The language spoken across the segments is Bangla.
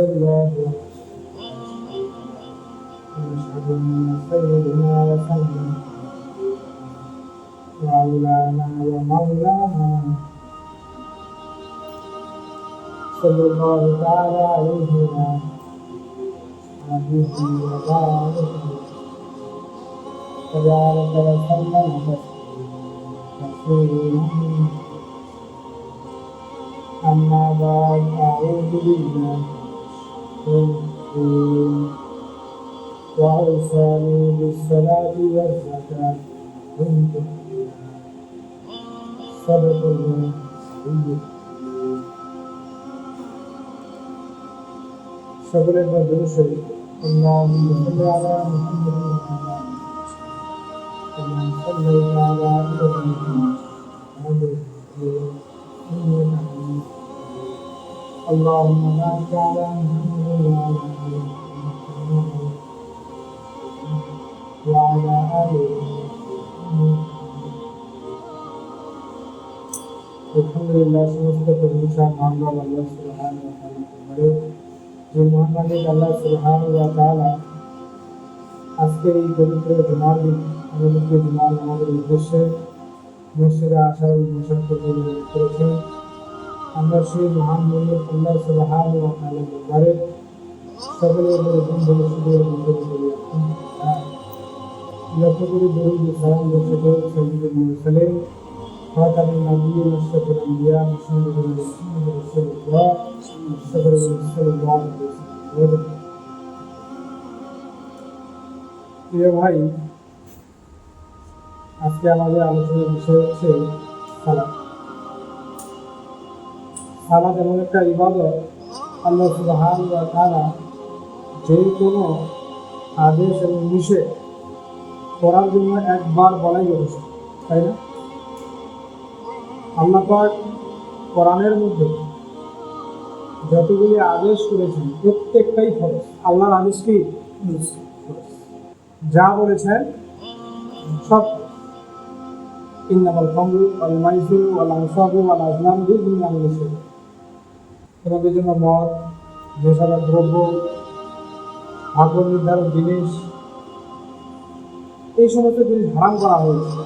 الله ونشهد أن سيدنا وسيدنا وعولانا ومولانا صلى الله تعالى عليه وعلى آله وبارك وبارك وسلم تسليما أما بعد أعوذ بالله وأوصاني بالصلاة والزكاة صدق الله সকলের মধ্যে শরীর اللهم صل على محمد كما صليت على إبراهيم اللهم بارك على محمد وعلى آله আলহামদুলিল্লাহ। সমস্ত প্রশংসা মহান আল্লাহ সুবহানাহু ওয়া তাআলার, যে মহান মালিক আল্লাহ সুবহানাহু ওয়া তাআলা আজকের এই পবিত্র জুমার দিন আমাদেরকে জুমার নামাজের উদ্দেশ্যে মসজিদে আসার অনুমোদন করেছেন। আমরা সেই মহান মালিক আল্লাহ সুবহানাহু ওয়া তাআলার দরবারে সকলের ভবিষ্যতের মধ্যে করি লক্ষ্য করে দরুদ সালাম বর্ষিত সাইয়্যিদুল মুরসালিন খাতামুন নবিয়্যিন আশরাফুল আম্বিয়া মুহাম্মদুর রাসূলুল্লাহ সাল্লাল্লাহু আলাইহি ওয়াসাল্লাম। প্রিয় ভাই, আজকে আমাদের আলোচনার বিষয় হচ্ছে সালাত। সালাত এমন একটা ইবাদত, আল্লাহ সুবহানাহু ওয়া তাআলা যে কোনো আদেশ এবং নিষেধ করার জন্য একবার বলাই যথেষ্ট, তাই না? আল্লাহ পাক কোরআনের মধ্যে যতগুলি আদেশ করেছেন প্রত্যেকটাই ফরজ। আল্লাহর আদেশ কি? যা বলেছেন সব। ইন্নামাল খামরু ওয়াল মাইসিরু ওয়াল আনসাবু ওয়াল আজলামু রিজসুম মিনাল মুশরিক। তোমাদের জন্য মদ, নেশাদার দ্রব্য, ভাগ্য নির্ধারক জিনিস, এই সমস্ত জিনিস হারাম করা হয়েছে।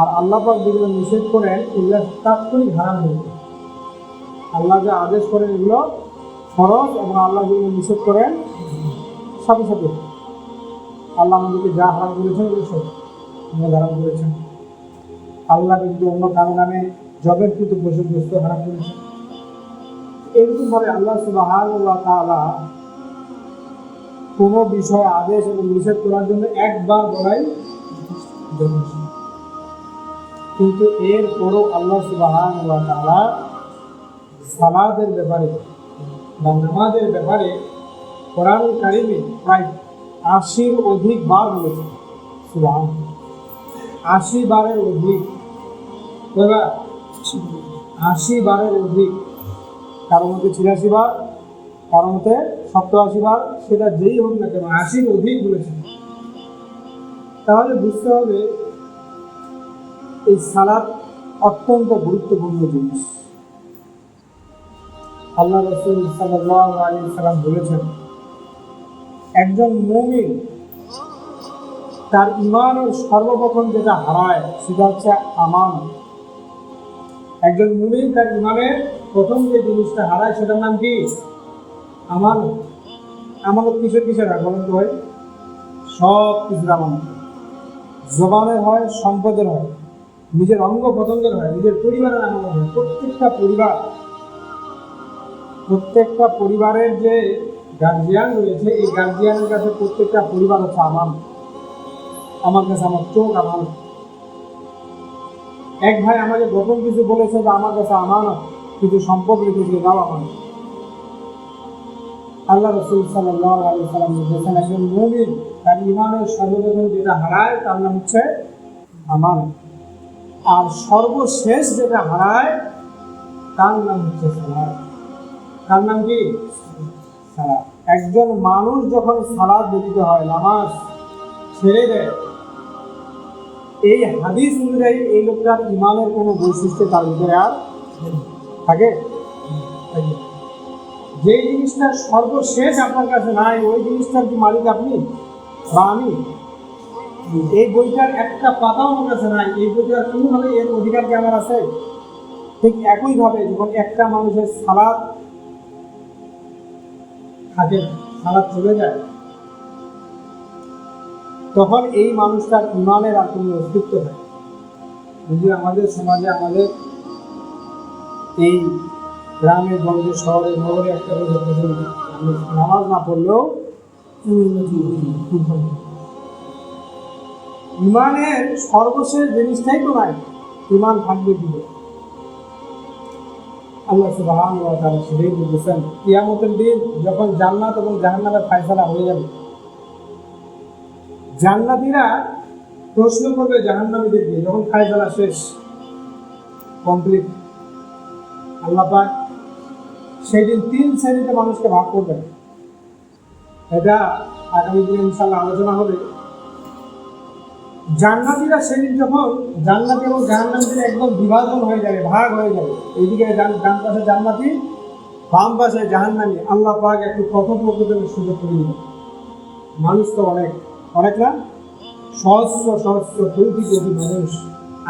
আর আল্লাহ পাক যেগুলো নিষেধ করেন এগুলো তাৎক্ষণিক হারাম হয়েছে। আল্লাহ যে আদেশ করেন এগুলো ফরজ, এবং আল্লাহ যেগুলো নিষেধ করেন সাথে সাথে। আল্লাহ আমাদেরকে যা হারাম করেছেন এগুলো সব হারাম করেছেন। আল্লাহ কিন্তু অন্য কারো নামে জবের কিন্তু পশুগ্রস্ত হারাম করেছেন। এরকমভাবে আল্লাহ সুবহানাহু ওয়া তাআলা কোনো বিষয়ে আদেশ এবং নিষেধ করার জন্য একবার বলাই যথেষ্ট। কিন্তু এরপরও আল্লাহ সুবহানাহু ওয়া তাআলা সালাতের ব্যাপারে বা নামাজের ব্যাপারে কোরআনুল কারীমে প্রায় ৮০-র অধিক বার বলেছেন। সুবহানাল্লাহ, ৮০ বারের অধিক। ৮০ বারের অধিক। কারো মধ্যে ৮৬ বার, কারো মধ্যে ৮৭ বার, সেটা যেই হোক না কেন ৮০-র অধিক বলেছেন। তাহলে বুঝতে হবে এই সালাত অত্যন্ত গুরুত্বপূর্ণ জিনিস। আল্লাহ রাসূল সাল্লাল্লাহু আলাইহি ওয়াসাল্লাম বলেছেন, একজন মুমিন তার ঈমানের সর্বপ্রথম যেটা হারায় সেটা হচ্ছে আমানত। একজন মুমিন তার ঈমানের প্রথম যে জিনিসটা হারায় সেটার নাম কি? আমানত। আমানত কিসের কিসের হয় বলেন তো ভাই? সব কিছুর আমানত। জবানের হয়, সম্পদের হয়, নিজের অঙ্গ প্রত্যঙ্গের হয়, নিজের পরিবারের আমানত হয়। প্রত্যেকটা পরিবারের যে গার্জিয়ান রয়েছে, এই গার্জিয়ানের কাছে প্রত্যেকটা পরিবার হচ্ছে আমানত। আমার কাছে আমার চোখ আমানত। এক ভাই আমাকে গোপন কিছু বলেছে যে আমার কাছে আমানত, কিছু সম্পদ রেখেছে, দাও আমানত। আল্লাহ রাসূল সাল্লাল্লাহু আলাইহি ওয়াসাল্লাম বলেছেন, একজন মুমিন তার ঈমানের সর্বপ্রথম যেটা হারায় তার নাম হচ্ছে আমানত। আর সর্বশেষ যেটা হারায় তার নাম হচ্ছে সালাত। তার নাম কি? সালাত। একজন মানুষ যখন সালাত ব্যতীত হয়, নামাজ ছেড়ে দেয়, এই হাদিস অনুযায়ী এই লোকটার ঈমানের কোনো বৈশিষ্ট্য তার ভিতরে আর থাকে। যেই জিনিসটা সর্বশেষ আপনার কাছে নাই, ওই জিনিসটার কি মালিক আপনি বা আমি? এই বইটার একটা পাতাও আমার কাছে নাই, এই বইটার কোনোভাবে এর অধিকার কি আমার আছে? ঠিক একইভাবে যখন একটা মানুষের সালাদ থাকে, সালাদ চলে যায়, তখন এই মানুষটার ইমানের আর কোনো অস্তিত্ব নেই। যদি আমাদের সমাজে, আমাদের এই গ্রামে গঞ্জে শহরে নগরে একটা নামাজ না পড়লেও ইমানের সর্বশেষ জিনিসটাই তো নাই, ইমান থাকবে কি? আল্লাহ সুবহানাহু ওয়া তাআলা সেটাই বলতেছেন, কিয়ামতের দিন যখন জান্নাত এবং জাহান্নামের ফায়সালা হয়ে যাবে, জান্নাতীরা প্রশ্ন করবে জাহান্নামীদেরকে, যখন ফায়সালা শেষ কমপ্লিট, আল্লাহ পাক সেই দিন 3 শ্রেণীতে মানুষকে ভাগ করবেন। এটা আগামী দিনে ইনশাআল্লাহ আলোচনা হবে। জান্নাতীরা সেদিন যখন জান্নাতি এবং জাহান্নামীদের একদম বিভাজন হয়ে যাবে, ভাগ হয়ে যাবে, এইদিকে ডান পাশে জান্নাতি, বাম পাশে জাহান্নামী, আল্লাহ পাক একটু কথোপকথনের সুযোগ করে দিবেন। মানুষ তো অনেক অনেক না, সহস্র সহস্র কোটি কোটি মানুষ,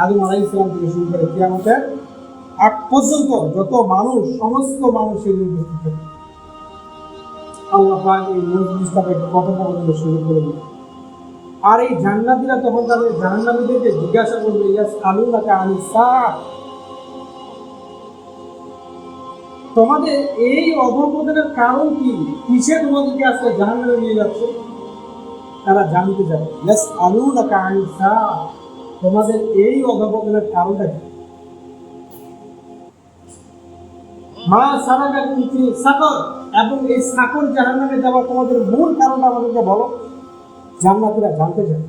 আদম আলাইহিস সালাম থেকে শুরু করে কিয়ামতের আগ পর্যন্ত যত মানুষ, সমস্ত মানুষ এই উপস্থিত থাকে। আল্লাহ পাক এই মজলিসটাকে একটু কথোপকথনের সুযোগ করে দিবেন। আর এই জান্নাতীরা তখন তাদের জাহান্নামীদেরকে জিজ্ঞাসা করবে, ইয়াসআলুনাকা আনিস সাআহ, তোমাদের এই অধঃপতনের কারণ কি? কিসে তোমাদেরকে আজকে জাহান্নামে নিয়ে যাচ্ছে? তারা জানতে চায়। ইয়াসআলুনাকা আনিস সাআহ, তোমাদের এই অধঃপতনের কারণটা কি? মা সালাকাকুম ফি সাকর, এবং এই সাকর জাহান্নামে যাওয়ার তোমাদের মূল কারণটা আমাদেরকে বলো। জান্নাতীরা জানতে চায়।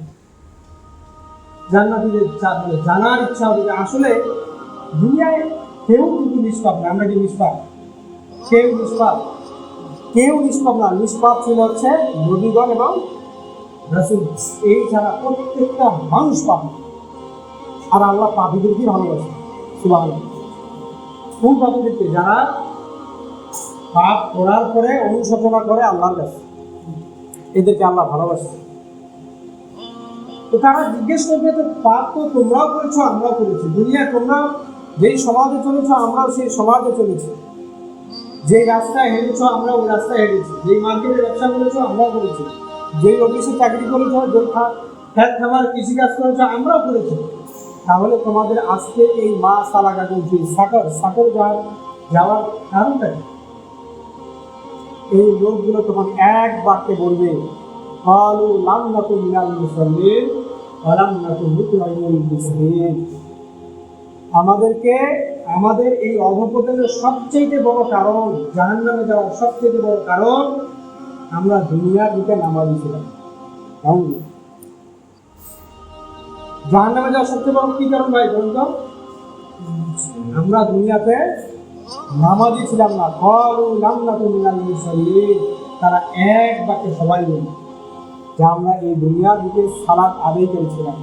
জান্নাতীদের জানার ইচ্ছা হবে যে আসলে দুনিয়ায় কেউ কিন্তু নিষ্পাপ না। আমরা কি নিষ্পাপ? কেউ নিষ্পাপ, কেউ নিষ্পাপ না। নিষ্পাপ ছিল হচ্ছে নবীগণ এবং রাসূল, এই ছাড়া প্রত্যেকটা মানুষ পাপী। আর আল্লাহ পাপীদেরকে ভালোবাসে। সুবহানাল্লাহ। কোন পাপীদেরকে? যারা পাপ করার পরে অনুশোচনা করে আল্লাহর কাছে, এদেরকে আল্লাহ ভালোবাসে। তো তারা জিজ্ঞেস করবে, তো পাপ তো তোমরাও করেছো, আমরাও করেছি। দুনিয়া তোমরা যেই সমাজে চলেছ, আমরাও সেই সমাজে চলেছি। যেই রাস্তায় হেঁটেছ, আমরা ওই রাস্তায় হেঁটেছি। যেই মার্কেটে ব্যবসা করেছো, আমরাও করেছি। যেই অফিসে চাকরি করেছ, যেই খেত খামার কৃষিকাজ করেছো, আমরাও করেছি। তাহলে তোমাদের আজকে এই মা সালাকাকুম ফি সাকর, সাকর যাওয়ার কারণটা কি? এই লোকগুলো তখন এক বাক্যে বলবে, ক্বালু লাম নাকু মিনাল মুসাল্লিন ওয়া লাম নাকু নুতঈমুল মিসকিন। আমাদের এই অধঃপতনের সবচেয়ে বড় কারণ, জাহান্নামে যাওয়ার সবচেয়ে বড় কারণ, আমরা দুনিয়ার দিকে নামাজি ছিলাম। জাহান্নামে যাওয়ার সবচেয়ে বড় কি কারণ ভাই বলুন তো? আমরা দুনিয়াতে নামাজি ছিলাম না। ক্বালু লাম নাকু মিনাল মুসাল্লিন, তারা এক বাক্যে সবাই বলল যে আমরা এই দুনিয়ার দিকে সালাত আদায় করেছিলাম।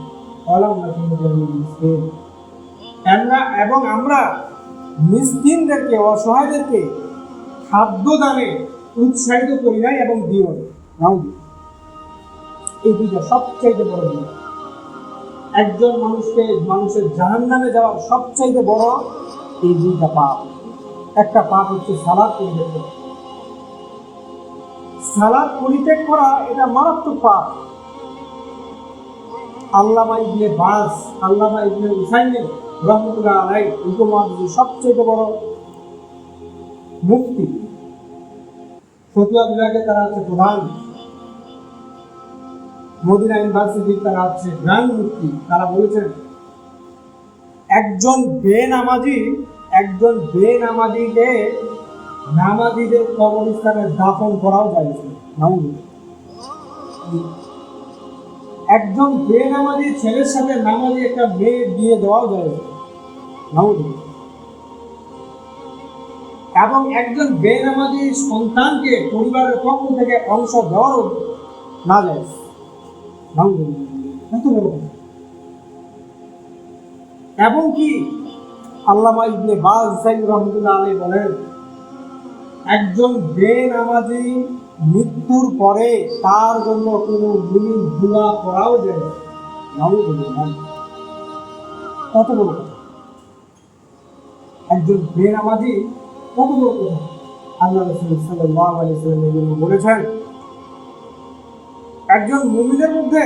এবং আমরা মিসকিনদেরকে, অসহায়দেরকে খাদ্য দানে উৎসাহিত করি নাই এবং দিও না। এই দুইটা সবচাইতে বড় জিনিস। একজন মানুষের জাহান্নামে যাওয়ার সবচাইতে বড় এই দুইটা পাপ। একটা পাপ হচ্ছে সালাত পরিত্যাগ করা। সালাত পরিত্যাগ করা এটা মারাত্মক পাপ। আল্লামা ইবনে বাজ, আল্লামা ইবনে উসাইমিন রাহমাতুল্লাহ আলাইহি উপমহাদেশের সবচেয়ে বড় মুফতি, ফতোয়া বিভাগে তারা হচ্ছে প্রধান, মদিনা ইউনিভার্সিটির তারা হচ্ছে গ্র্যান্ড মুফতি। তারা বলেছেন একজন বেনামাজিকে নামাজিদের কবরস্থানে দাফন করাও যায়। একজন বেনামাজি ছেলের সাথে নামাজি একটা মেয়ে বিয়ে দেওয়াও যায়। এবং একজন বেনামাজি সন্তানকে পরিবারের পক্ষ থেকে অংশ দেওয়ারও না যায়। এবং কি আল্লামা ইবনে বাজ রাহমাতুল্লাহ আলাইহি বলেন, একজন বেনামাজি মৃত্যুর পরে তার জন্য কোনো মুমিন দোয়া করাও যায় না। নাউযুবিল্লাহ। কত বড় কথা! একজন বেনামাজি কত বড় কথা! আল্লাহ রাসূল সাল্লাল্লাহু আলাইহি ওয়াসাল্লাম বলেছেন, একজন মুমিনের মধ্যে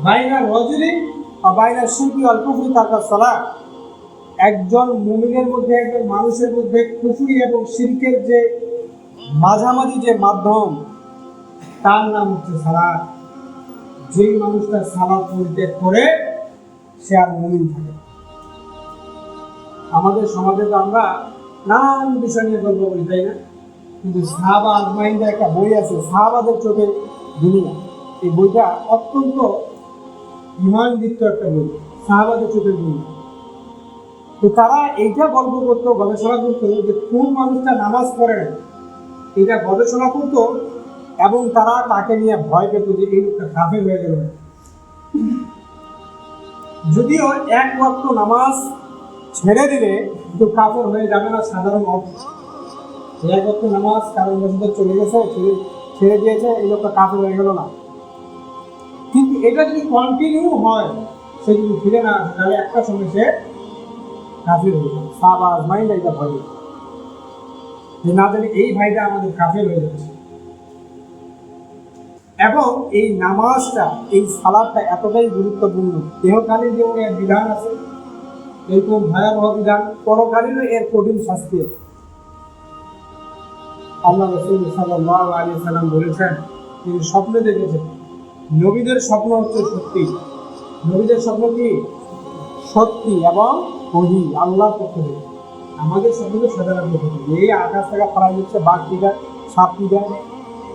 বাইনা রাজুলি বা বাইনা শিরকি ওয়াল কুফরি তারকাস সালাত, একজন মুমিনের মধ্যে, একজন মানুষের মধ্যে কুফরি এবং শিরকের যে মাঝামাঝি যে মাধ্যম, তার নাম হচ্ছে সালাত। যেই মানুষটা সালাত পরিত্যাগ করে সে আর মুমিন থাকে। আমাদের সমাজে তো আমরা নানান বিষয় নিয়ে গল্প করি, তাই না? কিন্তু সাহাবা আজমাইনদের একটা বই আছে, সাহাবাদের চোখে দুনিয়া। এই বইটা অত্যন্ত ইমানদীপ্ত একটা বই, সাহাবাদের চোখে দুনিয়া। তো তারা এইটা গল্প করতো, গবেষণা করতো যে কোন মানুষটা নামাজ পড়ে না, এটা গবেষণা করতো এবং তারা তাকে নিয়ে ভয় পেত যে এই লোকটা কাফের হয়ে গেল। যদিও এক ওয়াক্ত নামাজ ছেড়ে দিলে কিন্তু কাফের হয়ে যাবে না সাধারণ অর্থ। এক ওয়াক্ত নামাজ কারণ বসে চলে গেছে, ছেড়ে দিয়েছে, এই লোকটা কাফের হয়ে গেল না। কিন্তু এটা যদি কন্টিনিউ হয়, সে যদি ফিরে না আসে, তাহলে একটা সময় সে কাফের হয়ে যাবে। সাহাবা আজমাইনরা এটা ভয় যে না জানি এই ভাইটা আমাদের কাফের হয়ে যাচ্ছে। এবং এই নামাজটা, এই সালাতটা এতটাই গুরুত্বপূর্ণ। ইহকালীন জীবনে এর বিধান আছে, এরকম ভয়াবহ বিধান, পরকালীনও এর কঠিন শাস্তি। আল্লাহ রাসূল সাল্লাল্লাহু আলাইহি ওয়াসাল্লাম বলেছেন, তিনি স্বপ্নে দেখেছেন। নবীদের স্বপ্ন হচ্ছে সত্যি। নবীদের স্বপ্ন কি? সত্যি এবং ওহী, আল্লাহর পক্ষ থেকে। আমাদের স্বপ্ন তো সাধারণ পক্ষ থেকে, এই আকাশ থেকে ফেলা যাচ্ছে, বাঘ কি দেয়, সাপ কি দেয়,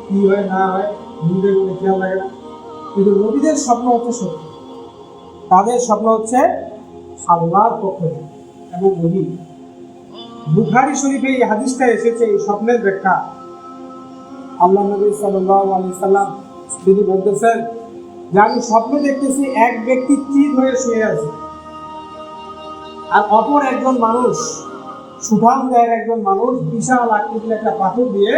কি হয় না হয় নিজেদের মনে খেয়াল লাগে না। কিন্তু নবীদের স্বপ্ন হচ্ছে সত্যি, তাদের স্বপ্ন হচ্ছে আল্লাহর পক্ষ থেকে এবং ওহী। বুখারী শরীফে এই হাদিসটা এসেছে, এই স্বপ্নের ব্যাখ্যা। আল্লাহ নবী সাল্লাল্লাহু আলাইহি সাল্লাম তিনি বলতেছেন যে আমি স্বপ্নে দেখতেছি এক ব্যক্তি চিত হয়ে শুয়ে আছে, আর অপর একজন মানুষ, সুঠাম দেহের একজন মানুষ বিশাল আকৃতির একটা পাথর দিয়ে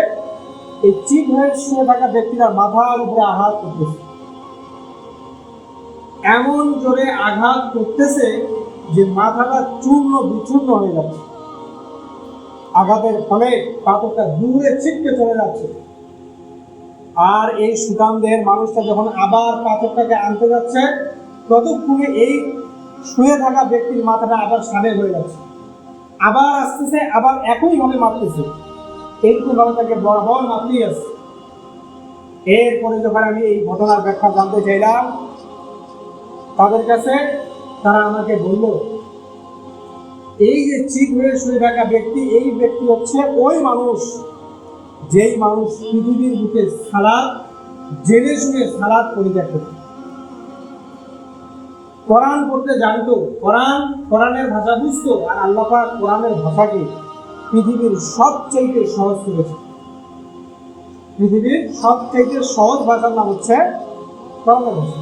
এই চিত হয়ে শুয়ে থাকা ব্যক্তিরা মাথার উপরে আঘাত করতেছে। এমন জোরে আঘাত করতেছে যে মাথাটা চূর্ণ বিচূর্ণ হয়ে যাচ্ছে। আঘাতের ফলে পাথরটা দূরে ছিটকে চলে যাচ্ছে। আর এই সুঠাম দেহের মানুষটা যখন আবার পাথরটাকে আনতে যাচ্ছে, ততক্ষণে এই শুয়ে থাকা ব্যক্তির মাথাটা আবার সামনে হয়ে যাচ্ছে, আবার আসতেছে, আবার একইভাবে মারতেছে। এইরকম ভাবে তাকে বরাবর মারতেই আসছে। এরপরে যখন আমি এই ঘটনার ব্যাখ্যা জানতে চাইলাম তাদের কাছে, তারা আমাকে বলল এই যে চিত হয়ে শুয়ে থাকা ব্যক্তি, এই ব্যক্তি হচ্ছে ওই মানুষ যেই মানুষ পৃথিবীর বুকে সালাত জেনে শুনে সালাত পরিত্যাগ করত, কোরআন পড়তে জানতো, কোরআনের ভাষা বুঝতো। আর আল্লাহ পাক কোরআনের ভাষাকে পৃথিবীর সবচেয়ে সহজ করেছে। পৃথিবীর সবচেয়ে সহজ ভাষার নাম হচ্ছে কোরআনের ভাষা।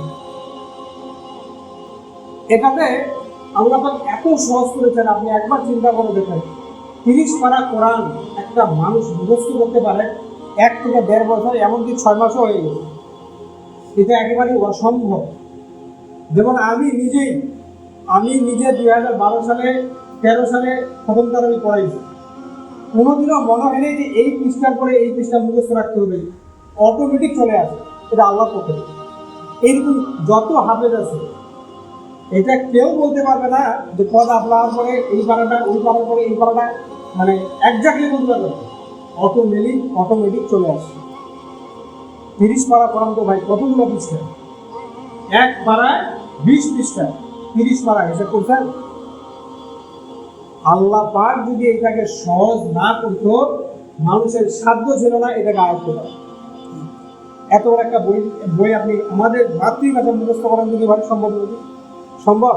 এটাতে আল্লাহ পাক এত সহজ করেছেন, আপনি একবার চিন্তা করে দেখেন, 30 পারা কোরআন একটা মানুষ মুখস্থ করতে পারে 1 থেকে 1.5 বছর, এমনকি 6 মাসও হয়ে গেছে। এটা একেবারেই অসম্ভব। যেমন আমি নিজে 2012 সালে 13 সালে প্রথম তারাবি পড়াইছি। কোনোদিনও মনে হয়নি যে এই পৃষ্ঠার পরে এই পৃষ্ঠা মুখস্থ রাখতে হবে, অটোমেটিক চলে আসে। এটা আল্লাহর পক্ষ থেকে। এইরকম যত হাফেজ আছে, এটা কেউ বলতে পারবে না যে পদ আপনার পরে এই পারাটা, ওই পারার পরে এই পারাটা, মানে একজাক্টলি বলতে পারবে না। অটোমেটিক চলে আসে। 30 পারা কোরআন তো ভাই কতগুলো পৃষ্ঠা? এক পারায় 20 পৃষ্ঠা, 30 পারা, হিসাব করছেন? আল্লাহ পাক যদি এটাকে সহজ না করতো, মানুষের সাধ্য ছিল না এটাকে আয়ত্ত করা। এত বড় একটা বই আপনি আমাদের মাতৃভাষা মুখস্থ করেন যদি ভাই সম্ভব নয়? সম্ভব।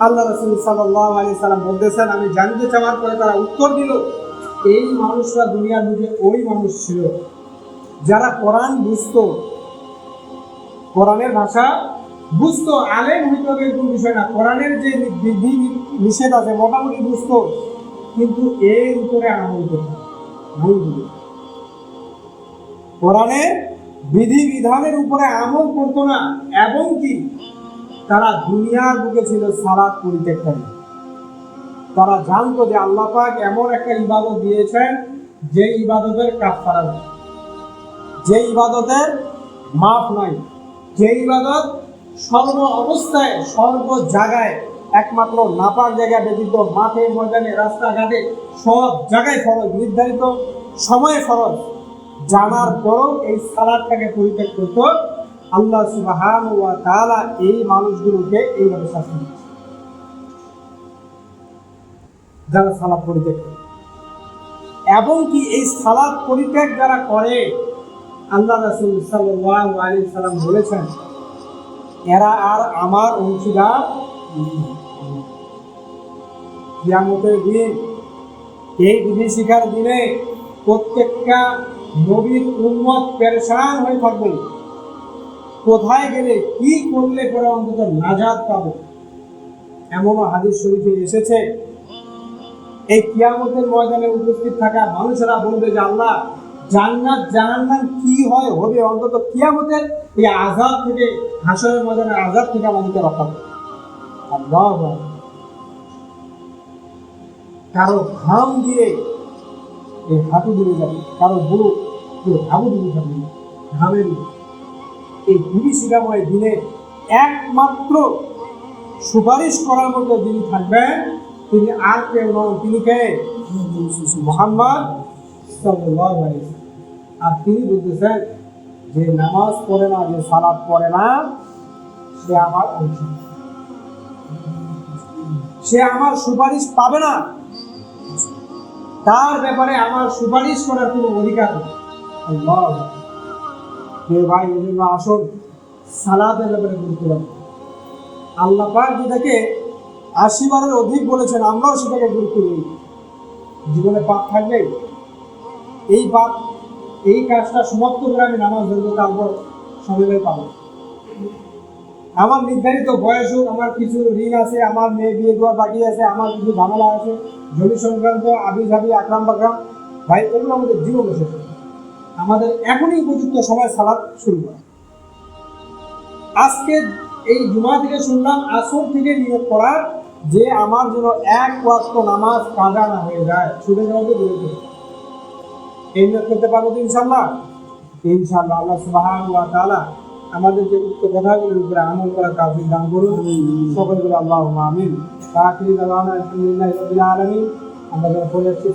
আল্লাহ রাসূল সাল্লাল্লাহু আলাইহি সাল্লাম বলতেছেন, আমি জানতে চাওয়ার পরে তারা উত্তর দিল, এই মানুষরা দুনিয়ার মধ্যে ওই মানুষ ছিল যারা কোরআন বুঝতো, কোরআনের ভাষা বুঝতো, আলেম হইতে হবে এরকম বিষয় না, কোরআনের যে বিধি নিষেধ আছে মোটামুটি বুঝতো, কিন্তু এর উপরে আমল করতো না। কোরআনের বিধি বিধানের উপরে আমল করতো না, এবং কি তারা দুনিয়ার বুকে ছিল সালাত পরিত্যাগকারী। তারা জানতো যে আল্লাহ পাক এমন একটা ইবাদত দিয়েছেন যে ইবাদতের কাফারা নাই, যে ইবাদতের মাফ নাই, যে ইবাদত সর্ব অবস্থায় সর্ব জায়গায়, একমাত্র নাপাক জায়গা ব্যতীত মাঠে ময়দানে রাস্তাঘাটে সব জায়গায় ফরজ, নির্ধারিত সময়ে ফরজ, জানার পরও এই সালাতটাকে পরিত্যাগ করত। আল্লাহ সুবহানাহু ওয়া তাআলা এই মানুষগুলোকে এইভাবে শাস্তি দিচ্ছে, যারা সালাত পরিত্যাগ করে। এবং কি এই সালাত পরিত্যাগ যারা করে, আল্লাহ রাসূল সাল্লাল্লাহু আলাইহি সাল্লাম বলেছেন, এরা আর আমার অংশীদার কিয়ামতের দিন, এই বিভীষিকার দিনে প্রত্যেকটা নবীর উম্মত পেরেশান হয়ে থাকবে, কোথায় গেলে কি করলে পরে অন্তত নাজাত পাবো। এমনও হাদিস শরীফে এসেছে, এই কিয়ামতের ময়দানে উপস্থিত থাকা মানুষেরা বলবে যে আল্লাহ, জান্নাত জাহান্নাম কি হয় হবে, অন্তত কিয়ামতের এই আযাব থেকে, হাসরের ময়দানের আযাব থেকে আমাদেরকে রক্ষা করো। আল্লাহু আকবার। কারো ঘাম দিয়ে এই হাঁটু দিয়ে যাবে, কারো বুক হাবু দিয়ে যাবে ঘামের। এই বিভীষিকাময় দিনে একমাত্র সুপারিশ করার মধ্যে যিনি থাকবেন তিনি আর কেউ নন, তিনি কে? মুহাম্মদ সাল্লাল্লাহু আলাইহি ওয়াসাল্লাম। আর তিনি বলতেছেন যে নামাজ পড়ে না, যে সালাত পড়ে না, সে আমার অংশ, সে আমার সুপারিশ পাবে না, তার ব্যাপারে আমার সুপারিশ করার কোনো অধিকার নেই। আল্লাহ ভাই, এই জন্য আসল সালাতের ব্যাপারে গুরুত্ব দেব। আল্লাহ পাক যেটাকে 80 বারের অধিক বলেছেন, আমরাও সেটাকে গুরুত্ব দিই। জীবনে পাপ থাকবে, এই পাপ, এই কাজটা সমাপ্ত করে আমি নামাজ ধরবো, তারপর সময় পাবো। আমার নির্ধারিত বয়স হোক, আমার কিছু ঋণ আছে, আমার মেয়ে বিয়ে দেওয়ার বাকি আছে, আমার কিছু ঝামেলা আছে, জমি সংক্রান্ত আবি ঝাবি আকরাম বাকরাম, ভাই এগুলো আমাদের জীবন শেষ। আমাদের এখনই উপযুক্ত সময় সালাত শুরু করা। আজকে এই জুমা থেকে শুনলাম, আসর থেকে নিয়োগ করা যে আমার জন্য এক ওয়াক্ত নামাজ কাজা না হয়ে যায়, ছুটে যাওয়া তো দূরে দূরে। এই নিয়োগ করতে পারবো তো ইনশাল্লাহ? ইনশাল্লাহ। আল্লাহ সুবহানাহু ওয়া তাআলা আমাদেরকে উক্ত কথাগুলোর উপরে আমল করার তৌফিক দান করুন। সকলে বলে আল্লাহুম্মা আমিন। আখিরি দাওয়ানা আলহামদুলিল্লাহি রাব্বিল আলামিন। আমরা যখন পড়ে যাচ্ছি